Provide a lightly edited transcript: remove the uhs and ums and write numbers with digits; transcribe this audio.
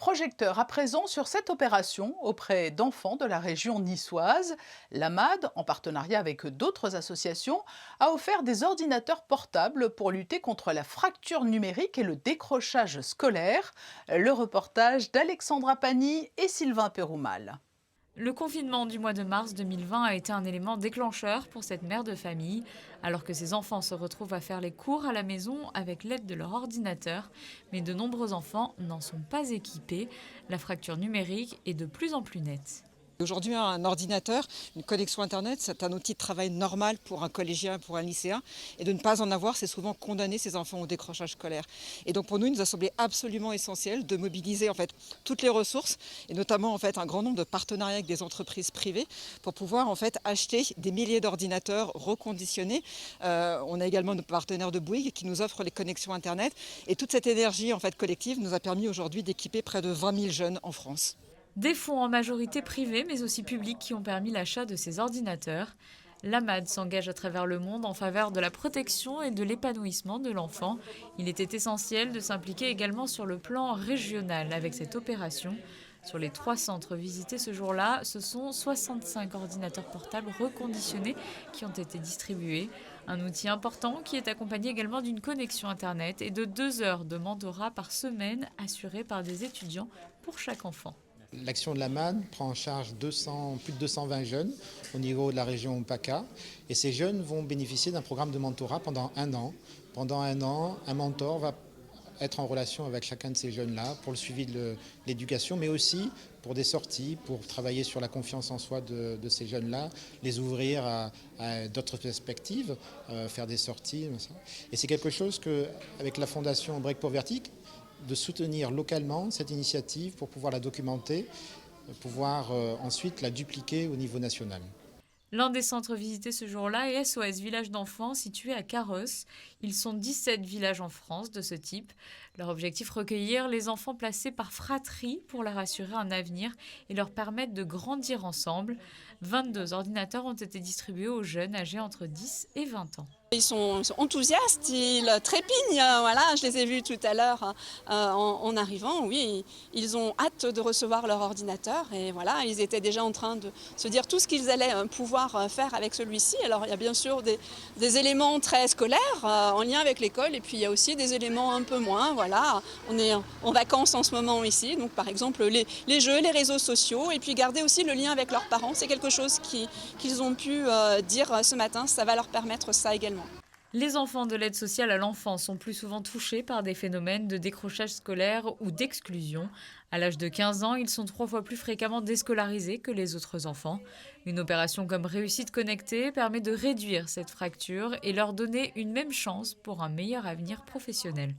projecteur à présent sur cette opération auprès d'enfants de la région niçoise. L'AMAD, en partenariat avec d'autres associations, a offert des ordinateurs portables pour lutter contre la fracture numérique et le décrochage scolaire. Le reportage d'Alexandra Pani et Sylvain Péroumal. Le confinement du mois de mars 2020 a été un élément déclencheur pour cette mère de famille, alors que ses enfants se retrouvent à faire les cours à la maison avec l'aide de leur ordinateur. Mais de nombreux enfants n'en sont pas équipés. La fracture numérique est de plus en plus nette. Aujourd'hui, un ordinateur, une connexion Internet, c'est un outil de travail normal pour un collégien, pour un lycéen. Et de ne pas en avoir, c'est souvent condamner ses enfants au décrochage scolaire. Et donc pour nous, il nous a semblé absolument essentiel de mobiliser toutes les ressources, et notamment un grand nombre de partenariats avec des entreprises privées pour pouvoir acheter des milliers d'ordinateurs reconditionnés. On a également nos partenaires de Bouygues qui nous offrent les connexions Internet. Et toute cette énergie collective nous a permis aujourd'hui d'équiper près de 20 000 jeunes en France. Des fonds en majorité privés mais aussi publics qui ont permis l'achat de ces ordinateurs. L'AMAD s'engage à travers le monde en faveur de la protection et de l'épanouissement de l'enfant. Il était essentiel de s'impliquer également sur le plan régional avec cette opération. Sur les 3 centres visités ce jour-là, ce sont 65 ordinateurs portables reconditionnés qui ont été distribués. Un outil important qui est accompagné également d'une connexion Internet et de 2 heures de mentorat par semaine assurées par des étudiants pour chaque enfant. L'action de la MAN prend en charge plus de 220 jeunes au niveau de la région PACA. Et ces jeunes vont bénéficier d'un programme de mentorat pendant 1 an. Pendant 1 an, un mentor va être en relation avec chacun de ces jeunes-là pour le suivi de l'éducation, mais aussi pour des sorties, pour travailler sur la confiance en soi de ces jeunes-là, les ouvrir à d'autres perspectives, faire des sorties. Et c'est quelque chose qu'avec la fondation Break Poverty, de soutenir localement cette initiative pour pouvoir la documenter, pouvoir ensuite la dupliquer au niveau national. L'un des centres visités ce jour-là est SOS Village d'enfants situé à Carros. Ils sont 17 villages en France de ce type. Leur objectif, recueillir les enfants placés par fratrie pour leur assurer un avenir et leur permettre de grandir ensemble. 22 ordinateurs ont été distribués aux jeunes âgés entre 10 et 20 ans. Ils sont enthousiastes, ils trépignent, voilà, je les ai vus tout à l'heure en arrivant, oui, ils ont hâte de recevoir leur ordinateur et voilà, ils étaient déjà en train de se dire tout ce qu'ils allaient pouvoir faire avec celui-ci. Alors il y a bien sûr des éléments très scolaires en lien avec l'école et puis il y a aussi des éléments un peu moins, voilà, on est en vacances en ce moment ici, donc par exemple les jeux, les réseaux sociaux et puis garder aussi le lien avec leurs parents, c'est quelque chose qu'ils ont pu dire ce matin, ça va leur permettre ça également. Les enfants de l'aide sociale à l'enfance sont plus souvent touchés par des phénomènes de décrochage scolaire ou d'exclusion. À l'âge de 15 ans, ils sont 3 fois plus fréquemment déscolarisés que les autres enfants. Une opération comme Réussite Connectée permet de réduire cette fracture et leur donner une même chance pour un meilleur avenir professionnel.